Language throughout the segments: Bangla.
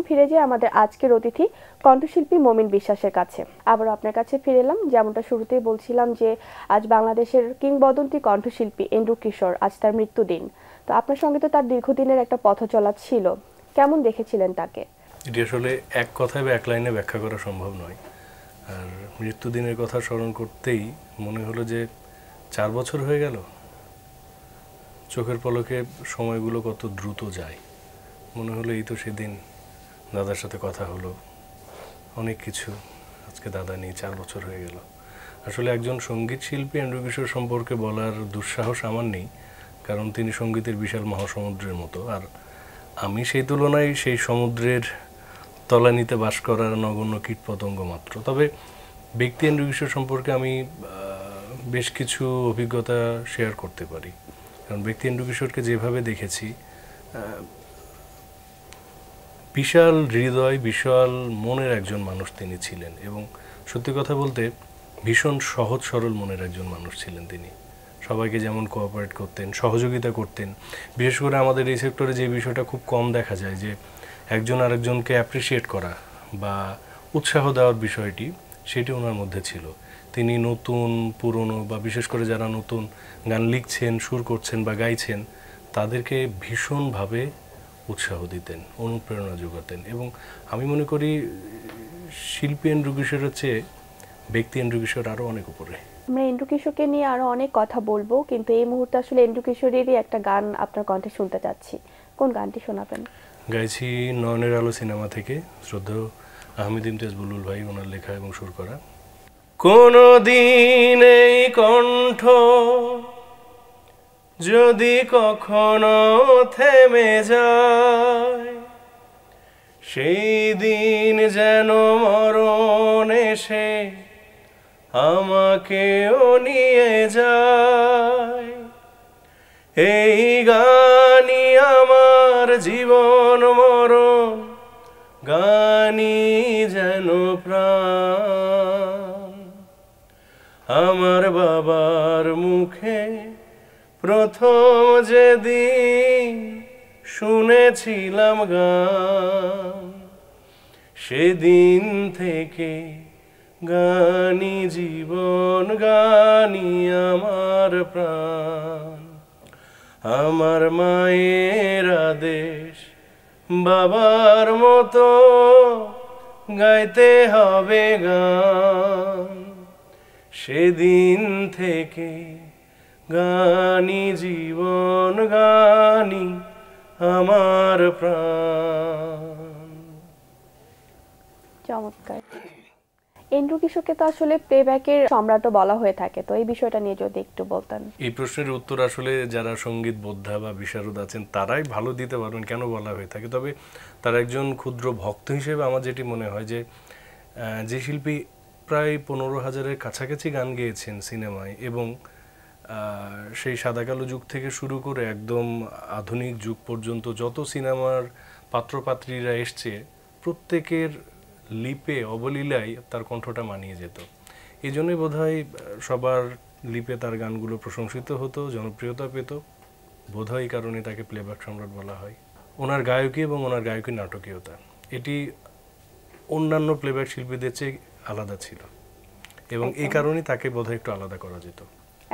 ফিরে যাই আমাদের আজকের অতিথি কণ্ঠশিল্পী মমিন বিশ্বাসের কাছে। আবার আপনার কাছে ফিরে এলাম। যেমনটা শুরুতেই বলছিলাম যে আজ বাংলাদেশের কিংবদন্তি কণ্ঠশিল্পী এন্ড্রু কিশোর, আজ তার মৃত্যুদিন। তো আপনার সঙ্গে তো তার দীর্ঘদিনের একটা পথ চলা ছিল, কেমন দেখেছিলেন তাকে? এটি আসলে এক কথায় বা এক লাইনে ব্যাখ্যা করা সম্ভব নয়। আর মৃত্যুদিনের কথা স্মরণ করতেই মনে হলো যে 4 বছর হয়ে গেল। চোখের পলকে সময়গুলো কত দ্রুত যায়। মনে হলো এই তো সেদিন দাদার সাথে কথা হলো, অনেক কিছু। আজকে দাদা নেই, 4 বছর হয়ে গেল। আসলে একজন সঙ্গীত শিল্পী এন্ড্রু কিশোর সম্পর্কে বলার দুঃসাহস আমার নেই, কারণ তিনি সঙ্গীতের বিশাল মহাসমুদ্রের মতো। আর আমি সেই তুলনায় সেই সমুদ্রের তলানিতে বাস করার নগণ্য কীটপতঙ্গ মাত্র। তবে ব্যক্তি এন্ড্রু কিশোর সম্পর্কে আমি বেশ কিছু অভিজ্ঞতা শেয়ার করতে পারি। কারণ ব্যক্তি এন্ড্রু কিশোরকে যেভাবে দেখেছি, বিশাল হৃদয়, বিশাল মনের একজন মানুষ তিনি ছিলেন। এবং সত্যি কথা বলতে ভীষণ সহজ সরল মনের একজন মানুষ ছিলেন তিনি। সবাইকে যেমন কোঅপারেট করতেন, সহযোগিতা করতেন। বিশেষ করে আমাদের এই সেক্টরে যে বিষয়টা খুব কম দেখা যায়, যে একজন আরেকজনকে অ্যাপ্রিসিয়েট করা বা উৎসাহ দেওয়ার বিষয়টি, সেটি ওনার মধ্যে ছিল। তিনি নতুন, পুরনো বা বিশেষ করে যারা নতুন গান লিখছেন, সুর করছেন বা গাইছেন, তাদেরকে ভীষণভাবে উৎসাহ দিতেন, অনুপ্রেরণা যোগাতেন। এবং আমি মনে করি শিল্পী এন্ড্রু কিশোরের চেয়ে ব্যক্তি এন্ড্রু কিশোর আরও অনেক উপরে। আমরা এন্ড্রু কিশোরকে নিয়ে আরো অনেক কথা বলবো, কিন্তু এই মুহূর্তে আসলে এন্ড্রু কিশোরেরই একটা গান আপনার কণ্ঠে শুনতে চাচ্ছি। কোন গানটি শোনাবেন? গাইছি নয়নের আলো সিনেমা থেকে, শ্রদ্ধেয় আহমেদ ইমতিয়াজ বুলবুল ভাই, ওনার লেখা এবং সুর করা। কোনো দিন এই কণ্ঠ যদি কখনো থেমে যায়, সেই দিন যেন মরণ এসে আমাকেও নিয়ে যায়। এই গানই আমার জীবন মরণ, গানই যেন প্রাণ। আমার বাবার মুখে প্রথম যেদিন শুনেছিলাম গান, সেদিন থেকে গানই জীবন, গানই আমার প্রাণ। আমার মায়ের আদেশ, বাবার মতো গাইতে হবে গান, সেদিন থেকে গানই জীবন, গানই আমার প্রাণ। চমৎকার। এন্ড্রু কিশোরকে তো আসলে প্লেব্যাকের সম্রাটও বলা হয়ে থাকে, তো এই বিষয়টা নিয়ে যদি একটু বলতেন। এই প্রশ্নের উত্তর আসলে যারা সঙ্গীত বোদ্ধা বা বিশারদ আছেন তারাই ভালো দিতে পারবেন কেন বলা হয়ে থাকে। তবে তার একজন ক্ষুদ্র ভক্ত হিসেবে আমার যেটি মনে হয় যে শিল্পী প্রায় 15,000-এর কাছাকাছি গান গেয়েছেন সিনেমায়, এবং সেই সাদা কালো যুগ থেকে শুরু করে একদম আধুনিক যুগ পর্যন্ত যত সিনেমার পাত্রপাত্রীরা এসছে, প্রত্যেকের লিপে অবলীলায় তার কণ্ঠটা মানিয়ে যেত। এই জন্যই বোধহয় সবার লিপে তার গানগুলো প্রশংসিত হতো, জনপ্রিয়তা পেত। বোধহয় এই কারণে তাকে প্লেব্যাক সম্রাট বলা হয়। ওনার গায়কী এবং ওনার গায়কীর নাটকীয়তা, এটি অন্যান্য প্লেব্যাক শিল্পীদের চেয়ে আলাদা ছিল, এবং এই কারণেই তাকে বোধহয় একটু আলাদা করা যেত।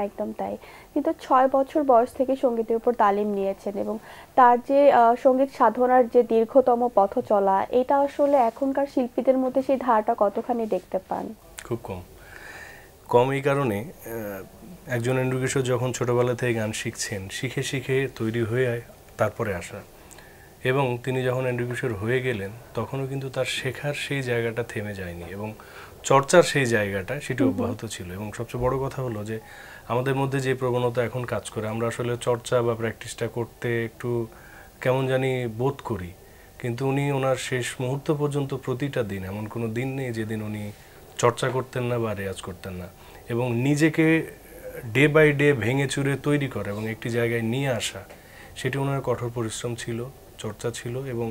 একদম তাই। কিন্তু 6 বছর বয়স থেকে সঙ্গীতের উপর তালিম নিয়েছেন, এবং তার যে সঙ্গীত সাধনার যে দীর্ঘতম পথ চলা, এটা আসলে এখনকার শিল্পীদের মধ্যে সেই ধারাটা কতখানি দেখতে পান? খুব কম। এই কারণে একজন এন্ড্রু কিশোর যখন ছোটবেলা থেকে গান শিখছেন, শিখে শিখে তৈরি হয়ে তারপরে আসা, এবং তিনি যখন এন্ড্রু কিশোর হয়ে গেলেন, তখনও কিন্তু তার শেখার সেই জায়গাটা থেমে যায়নি, এবং চর্চার সেই জায়গাটা সেটি অব্যাহত ছিল। এবং সবচেয়ে বড় কথা হলো যে আমাদের মধ্যে যে প্রবণতা এখন কাজ করে, আমরা আসলে চর্চা বা প্র্যাকটিসটা করতে একটু কেমন জানি বোধ করি, কিন্তু উনি ওনার শেষ মুহূর্ত পর্যন্ত প্রতিটা দিন, এমন কোনো দিন নেই যেদিন উনি চর্চা করতেন না বা রেয়াজ করতেন না। এবং নিজেকে ডে বাই ডে ভেঙে চুরে তৈরি করা এবং একটি জায়গায় নিয়ে আসা, সেটি ওনার কঠোর পরিশ্রম ছিল, চর্চা ছিল, এবং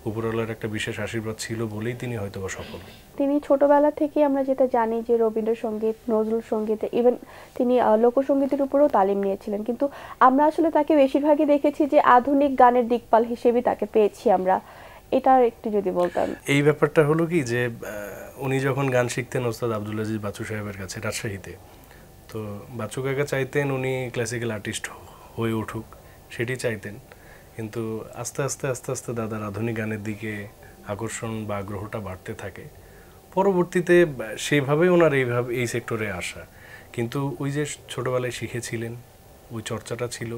উপরওয়ালার একটা বিশেষ আশীর্বাদ ছিল বলেই তিনি হয়তো বা সফল। তিনি ছোটবেলা থেকে আমরা যেটা জানি যে রবীন্দ্রসঙ্গীত, নজরুল সঙ্গীত, ইভেন তিনি লোকসঙ্গীতের উপরেও তালিম নিয়েছিলেন, কিন্তু আমরা আসলে তাকে বেশিরভাগই দেখেছি যে আধুনিক গানের দিকপাল হিসেবে তাকে পেয়েছি আমরা। এটা একটু যদি বলতেন। এই ব্যাপারটা হলো কি যে উনি যখন গান শিখতেন ওস্তাদ আব্দুল আজিজ বাচ্চু সাহেবের কাছে রাজশাহীতে, তো বাচ্চু কাকা চাইতেন উনি ক্লাসিক্যাল আর্টিস্ট হয়ে উঠুক, সেটি চাইতেন। কিন্তু আস্তে আস্তে আস্তে আস্তে দাদার আধুনিক গানের দিকে আকর্ষণ বা আগ্রহটা বাড়তে থাকে। পরবর্তীতে সেইভাবে ওনার এই সেক্টরে আসা, কিন্তু ওই যে ছোটবেলায় শিখেছিলেন ওই চর্চাটা ছিল,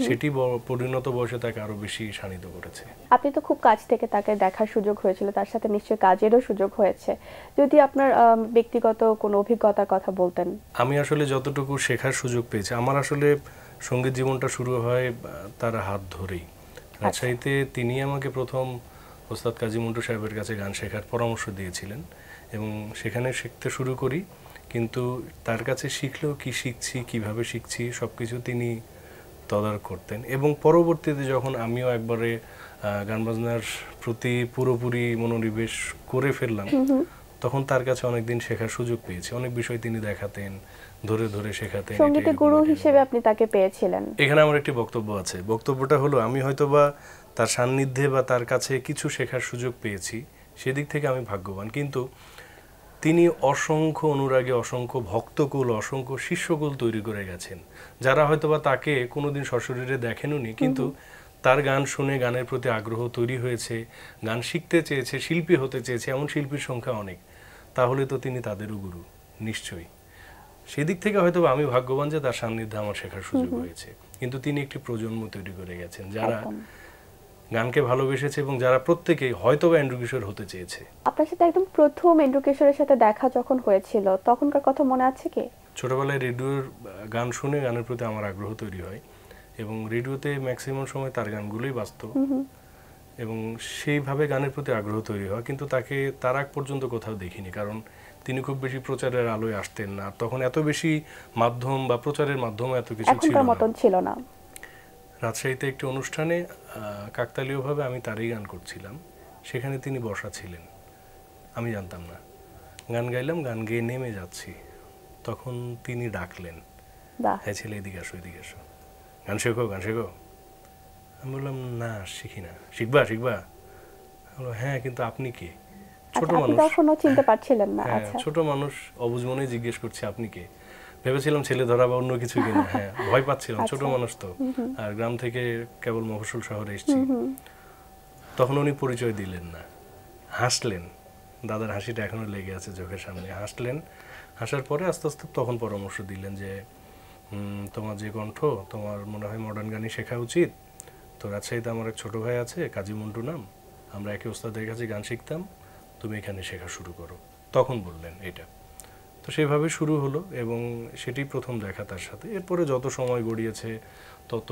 সেটি পরিণত বয়সে তাকে আরো বেশি শাণিত করেছে। আপনি তো খুব কাছ থেকে তাকে দেখার সুযোগ হয়েছিল, তার সাথে নিশ্চয়ই কাজেরও সুযোগ হয়েছে। যদি আপনার ব্যক্তিগত কোনো অভিজ্ঞতার কথা বলতেন। আমি আসলে যতটুকু শেখার সুযোগ পেয়েছি, আমার আসলে সঙ্গীত জীবনটা শুরু হয় তার হাত ধরেই। রাজশাহীতে তিনি আমাকে প্রথম ওস্তাদ কাজী মন্টু সাহেবের কাছে গান শেখার পরামর্শ দিয়েছিলেন এবং সেখানে শিখতে শুরু করি। কিন্তু তার কাছে শিখলেও কি শিখছি, কিভাবে শিখছি, সব কিছু তিনি তদারক করতেন। এবং পরবর্তীতে যখন আমিও একবারে গান বাজনার প্রতি পুরোপুরি মনোনিবেশ করে ফেললাম, তখন তার কাছে অনেকদিন শেখার সুযোগ পেয়েছি। অনেক বিষয় তিনি দেখাতেন, ধরে ধরে শেখাতেন। সঙ্গীতের গুরু হিসেবে আপনি তাকে পেয়েছিলেন। এখানে আমার একটি বক্তব্য আছে। বক্তব্যটা হলো, আমি হয়তোবা তার সান্নিধ্যে বা তার কাছে কিছু শেখার সুযোগ পেয়েছি, সেদিক থেকে আমি ভাগ্যবান। কিন্তু তিনি অসংখ্য অনুরাগী, অসংখ্য ভক্তকুল, অসংখ্য শিষ্যকুল তৈরি করে গেছেন, যারা হয়তোবা তাকে কোনোদিন সশরীরে দেখেননি, কিন্তু তার গান শুনে গানের প্রতি আগ্রহ তৈরি হয়েছে, গান শিখতে চেয়েছে, শিল্পী হতে চেয়েছে, এমন শিল্পীর সংখ্যা অনেক। তাহলে তো তিনি তাদেরও গুরু নিশ্চয়ই। সেদিক থেকে হয়তো আমি ভাগ্যবান যে তার সান্নিধ্যে আমার শেখার সুযোগ হয়েছে। কিন্তু তিনি একটি প্রজন্ম তৈরি করে গেছেন যারা গানকে ভালোবেসেছে এবং যারা প্রত্যেকেই হয়তো বা এন্ড্রু কিশোর হতে চেয়েছে। আপনার সাথে একদম প্রথম এন্ড্রু কিশোরের সাথে দেখা যখন হয়েছিল, তখনকার কথা মনে আছে কি? ছোটবেলায় রেডিওর গান শুনে গানের প্রতি আমার আগ্রহ তৈরি হয় এবং রেডিওতে ম্যাক্সিমাম সময় তার গানগুলোই বাজতো এবং সেইভাবে গানের প্রতি আগ্রহ তৈরি হয়। কিন্তু তাকে তার আগ পর্যন্ত কোথাও দেখিনি, কারণ তিনি খুব বেশি প্রচারের আলোয় আসতেন না। তখন এত বেশি মাধ্যম বা প্রচারের মাধ্যম এত কিছু ছিল না। রাজশাহীতে একটি অনুষ্ঠানে কাকতালীয়ভাবে আমি তারই গান করছিলাম, সেখানে তিনি বসা ছিলেন, আমি জানতাম না। গান গাইলাম, গান গেয়ে নেমে যাচ্ছি, তখন তিনি ডাকলেন, হ্যাঁ ছেলে এদিকে আসো, এদিকে আসো, গান শেখো, গান শেখো। আমি বললাম না, শিখি না। শিখবা? বললো হ্যাঁ, কিন্তু আপনি কে? ছোট মানুষ, তখনও চিনতে পারছিলেন না। আচ্ছা, ছোট মানুষ, অবুঝ মনে জিজ্ঞেস করছে আপনি কে। ভেবেছিলাম ছেলে ধরা বা অন্য কিছু কিনা। হ্যাঁ, ভয় পাচ্ছিলাম, ছোট মানুষ তো, আর গ্রাম থেকে কেবল মফস্বল শহরে এসেছি। তখন উনি পরিচয় দিলেন না, হাসলেন, দাদার হাসিটা এখনো লেগে আছে চোখের সামনে। হাসলেন, হাসার পরে আস্তে আস্তে তখন পরামর্শ দিলেন যে তোমার যে কণ্ঠ, তোমার মনে হয় মডার্ন গানই শেখা উচিত। তো রাজশাহীতে আমার এক ছোট ভাই আছে, কাজী মন্টু নাম, আমরা একে ওস্তাদের কাছে গান শিখতাম, তুমি এখানে শেখা শুরু করো। তখন বললেন এটা। তো সেভাবে শুরু হলো এবং সেটি প্রথম দেখা তার সাথে। এরপরে যত সময় গড়িয়েছে তত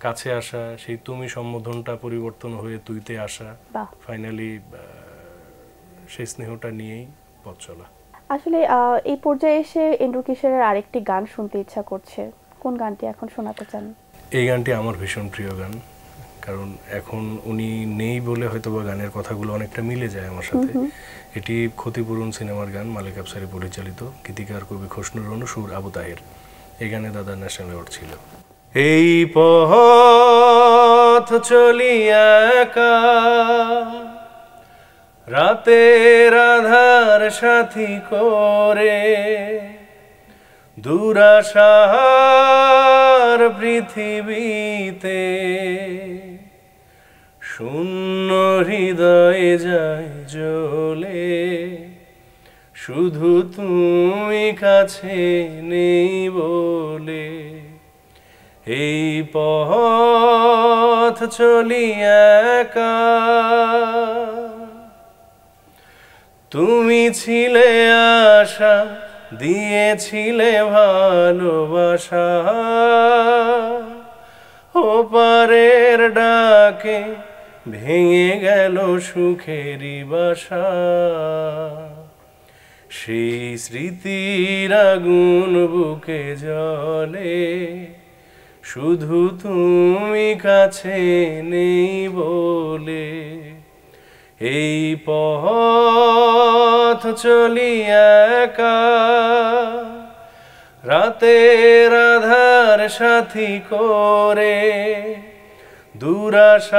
কাছে আসা, সেই তুমি সম্বোধনটা পরিবর্তন হয়ে তুইতে আসা, ফাইনালি সেই স্নেহটা নিয়েই পথ চলা। আসলে এই পর্যায়ে এসে এন্ড্রু কিশোরের আরেকটি গান শুনতে ইচ্ছা করছে, কোন গানটি এখন শোনাতে চান? এই গানটি আমার ভীষণ প্রিয় গান, কারণ এখন উনি নেই বলে হয়তো বা গানের কথাগুলো অনেকটা মিলে যায় আমার সাথে। এটি ক্ষতিপূরণ সিনেমার গান, মালিক আফসারি পরিচালিত, গীতিকার কবি খসনুর রনু, সুর আবু তাহের। এই গানে দাদা ন্যাশনাল অ্যাওয়ার্ড ছিল। এই পথ চলি একা, রাতের আধার সাথী করে, দুরাশার পৃথিবীতে, শূন্য হৃদয়ে যায় জ্বলে, শুধু তুমি কাছে নেই বলে। এই পথ চলি একা, তুমি ছিলে আশা, দিয়েছিলে ভালোবাসা, ওপারের ডাকে ভেঙে গেল সুখেরই বাসা। সেই স্মৃতির আগুন বুকে জ্বলে, শুধু তুমি কাছে নেই বলে। এই পথ চলি একা, রাতের আধার সাথী করে,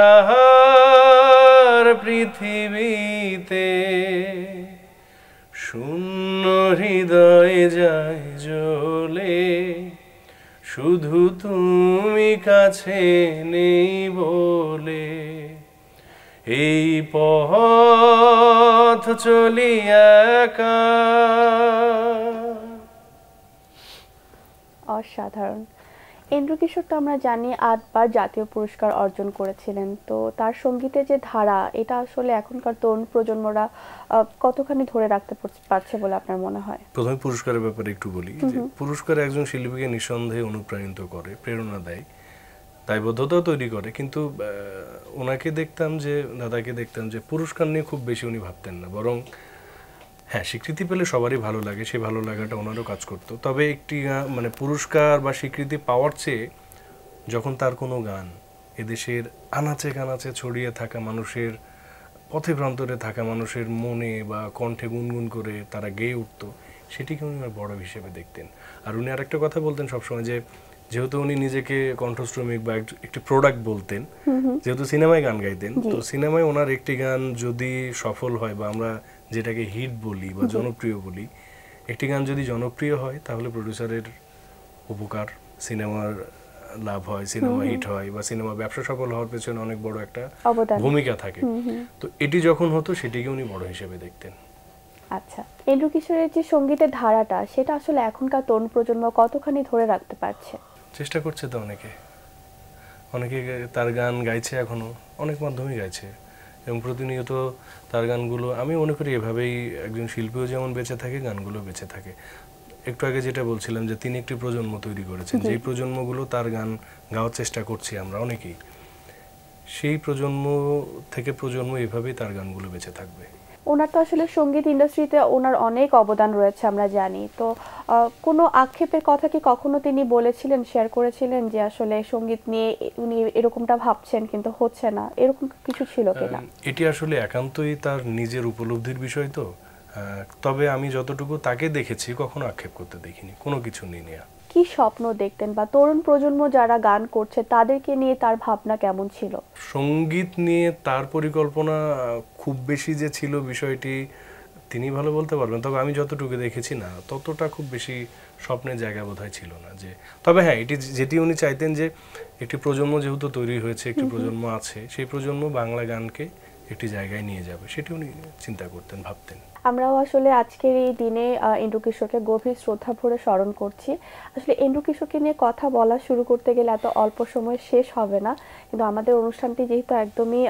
দুরাশার পৃথিবীতে শূন্য হৃদয়ে যায় জ্বলে, শুধু তুমি কাছে নেই বলে। এই পথ চলি একা। অসাধারণ। এন্ড্রু কিশোর তো আমরা জানি 8 বার জাতীয় পুরস্কার অর্জন করেছিলেন। তো তার সঙ্গীতের যে ধারা, এটা আসলে এখনকার তরুণ প্রজন্মরা কতখানি ধরে রাখতে পারছে বলে আপনার মনে হয়? প্রথমে পুরস্কারের ব্যাপারে একটু বলি যে পুরস্কার একজন শিল্পীকে নিঃসন্দেহে অনুপ্রাণিত করে, প্রেরণা দেয়, দায়বদ্ধতাও তৈরি করে। কিন্তু ওনাকে দেখতাম যে, দাদাকে দেখতাম যে পুরস্কার নিয়ে খুব বেশি উনি ভাবতেন না, বরং হ্যাঁ স্বীকৃতি পেলে সবারই ভালো লাগে, সেই ভালো লাগাটা ওনারও কাজ করতো। তবে একটি মানে পুরস্কার বা স্বীকৃতি পাওয়ার চেয়ে যখন তার কোনো গান এদেশের আনাচে কানাচে ছড়িয়ে থাকা মানুষের, পথে প্রান্তরে থাকা মানুষের মনে বা কণ্ঠে গুনগুন করে তারা গেয়ে উঠতো, সেটিকে উনি বড় হিসেবে দেখতেন। আর উনি আরেকটা কথা বলতেন সবসময় যে, যেহেতু উনি নিজেকে কণ্ঠশ্রমিক বা একটি প্রোডাক্ট বলতেন, যেহেতু সিনেমায় গান গাইতেন, তো সিনেমায় ওনার একটি গান যদি সফল হয় বা আমরা যেটাকে হিট বলি বা জনপ্রিয় বলি, একটি গান যদি জনপ্রিয় হয় তাহলে প্রডিউসারের উপকার, সিনেমার লাভ হয়, সিনেমা হিট হয় বা সিনেমা ব্যবসা সফল হওয়ার পেছনে অনেক বড় একটা ভূমিকা থাকে। তো এটি যখন হতো সেটিকে উনি বড় হিসেবে দেখতেন। আচ্ছা, এন্ড্রু কিশোরের যে সঙ্গীতের ধারাটা, সেটা আসলে এখনকার তরুণ প্রজন্ম কতখানি ধরে রাখতে পারছে? চেষ্টা করছে তো অনেকে, অনেকে তার গান গাইছে, এখনো অনেক মাধ্যমে গাইছে এবং প্রতিনিয়ত তার গানগুলো, আমি মনে করি এভাবেই একজন শিল্পীও যেমন বেঁচে থাকে, গানগুলো বেঁচে থাকে। একটু আগে যেটা বলছিলাম যে তিনি একটি প্রজন্ম তৈরি করেছেন, যেই প্রজন্মগুলো তার গান গাওয়ার চেষ্টা করছি আমরা অনেকেই, সেই প্রজন্ম থেকে প্রজন্ম এভাবেই তার গানগুলো বেঁচে থাকবে। ওনার তো আসলে সঙ্গীত ইন্ডাস্ট্রিতে ওনার অনেক অবদান রয়েছে আমরা জানি। তো কোনো আক্ষেপের কথা কি কখনো তিনি বলেছিলেন, শেয়ার করেছিলেন যে আসলে সঙ্গীত নিয়ে উনি এরকমটা ভাবছেন কিন্তু হচ্ছে না, এরকম কিছু ছিল কিনা? এটি আসলে একান্তই তার নিজের উপলব্ধির বিষয়। তো তবে আমি যতটুকু তাকে দেখেছি কখনো আক্ষেপ করতে দেখিনি কোনো কিছু নিয়ে। কি স্বপ্ন দেখতেন, বা তরুণ প্রজন্ম যারা গান করছে তাদেরকে নিয়ে তার ভাবনা কেমন ছিল? সঙ্গীত নিয়ে তার পরিকল্পনা খুব বেশি যে ছিল বিষয়টি তিনি ভালো বলতে পারবেন, তবে আমি যতটুকু দেখেছি না ততটা খুব বেশি স্বপ্নের জায়গা বোধহয় ছিল না। যে তবে হ্যাঁ, এটি যেটি উনি চাইতেন যে একটি প্রজন্ম যেহেতু তৈরি হয়েছে, একটি প্রজন্ম আছে, সেই প্রজন্ম বাংলা গানকে একটি জায়গায় নিয়ে যাবে, সেটি উনি চিন্তা করতেন, ভাবতেন। আমরাও আসলে আজকের এই দিনে এন্ড্রু কিশোরকে গভীর শ্রদ্ধা ভরে স্মরণ করছি। আসলে এন্ড্রু কিশোরকে নিয়ে কথা বলা শুরু করতে গেলে এত অল্প সময় শেষ হবে না, কিন্তু আমাদের অনুষ্ঠানটি যেহেতু একদমই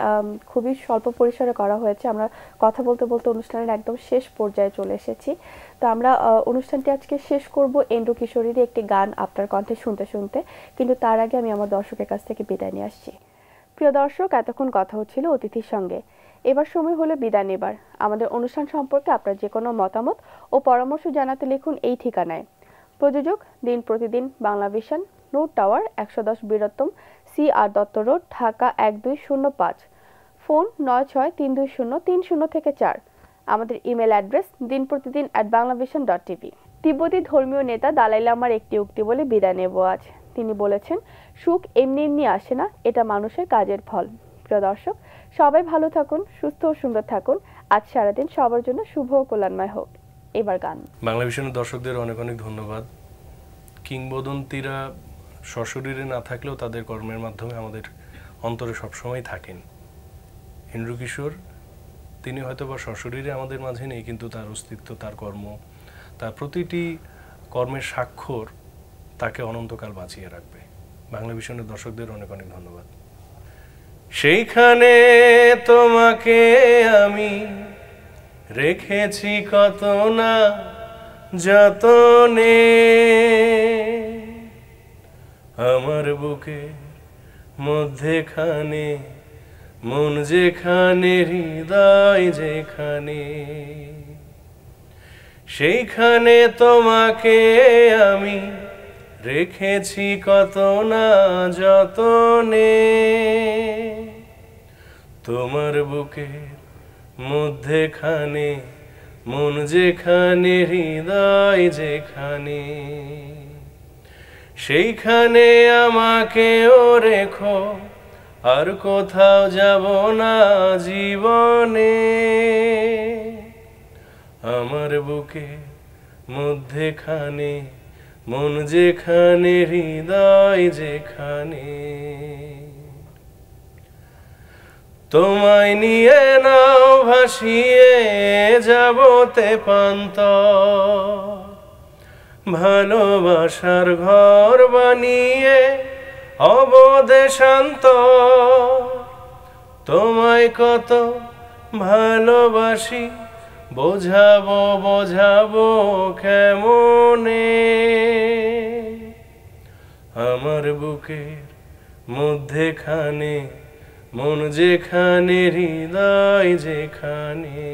খুবই স্বল্প পরিসরে করা হয়েছে, আমরা কথা বলতে বলতে অনুষ্ঠানের একদম শেষ পর্যায়ে চলে এসেছি। তো আমরা অনুষ্ঠানটি আজকে শেষ করব এন্ড্রু কিশোরেরই একটি গান আপনার কণ্ঠে শুনতে শুনতে, কিন্তু তার আগে আমি আমার দর্শকের কাছ থেকে বিদায় নিয়ে আসছি। প্রিয় দর্শক, এতক্ষণ কথা হচ্ছিল অতিথির সঙ্গে। এবার সময় হলো বিদায় নেবার। আমাদের অনুষ্ঠান সম্পর্কে আপনার যে কোনো মতামত ও পরামর্শ জানাতে লিখুন এই ঠিকানায়। প্রযোজক দিন প্রতিদিন Banglavision, note tower, 110 বীরত্তম, CR Dutta road, Dhaka 1205। Phone 96320303 আমাদের ইমেল অ্যাড্রেস dinprotidin@banglavision.tv। তিব্বতী ধর্মীয় নেতা দালাই লামার একটি উক্তি বলে বিদায় নেব আজ। তিনি বলেছেন, সুখ এমনি এমনি আসে না, এটা মানুষের কাজের ফল। প্রিয় দর্শক, সবাই ভালো থাকুন, সুস্থ ও সুন্দর থাকুন। আজ সারাদিন সবার জন্য শুভ ও কল্যাণময় হোক। এবার গান। বাংলাভিশনের দর্শকদের অনেক অনেক ধন্যবাদ। কিংবদন্তিরা সশরীরে না থাকলেও তাদের কর্মের মাধ্যমে আমাদের অন্তরে সবসময় থাকেন। এন্ড্রু কিশোর তিনি হয়তো বা সশরীরে আমাদের মাঝে নেই, কিন্তু তার অস্তিত্ব, তার কর্ম, তার প্রতিটি কর্মের স্বাক্ষর তাকে অনন্তকাল বাঁচিয়ে রাখবে। বাংলাভিশনের দর্শকদের অনেক অনেক ধন্যবাদ। সেইখানে তোমাকে আমি রেখেছি কত না যতনে, আমার বুকে মধ্যেখানে, মন যেখানে, হৃদয় যেখানে, সেইখানে তোমাকে আমি রেখেছি কত না যতনে, তোমার বুকের মধ্যেখানে, মন যেখানে, হৃদয় যেখানে, সেইখানে আমাকেও রেখো আর কোথাও যাব না জীবনে, আমার বুকে মধ্যেখানে মন যেখানে, হৃদয় যেখানে, তোমায় নিয়ে নাও ভাসিয়ে যাবতে পান্ত, ভালোবাসার ঘর বানিয়ে অবদে শান্ত, তোমায় কত ভালোবাসি বোঝাবো বোঝাবো কেমনে, আমার বুকের মধ্যেখানে মন যেখানে, হৃদয় যেখানে।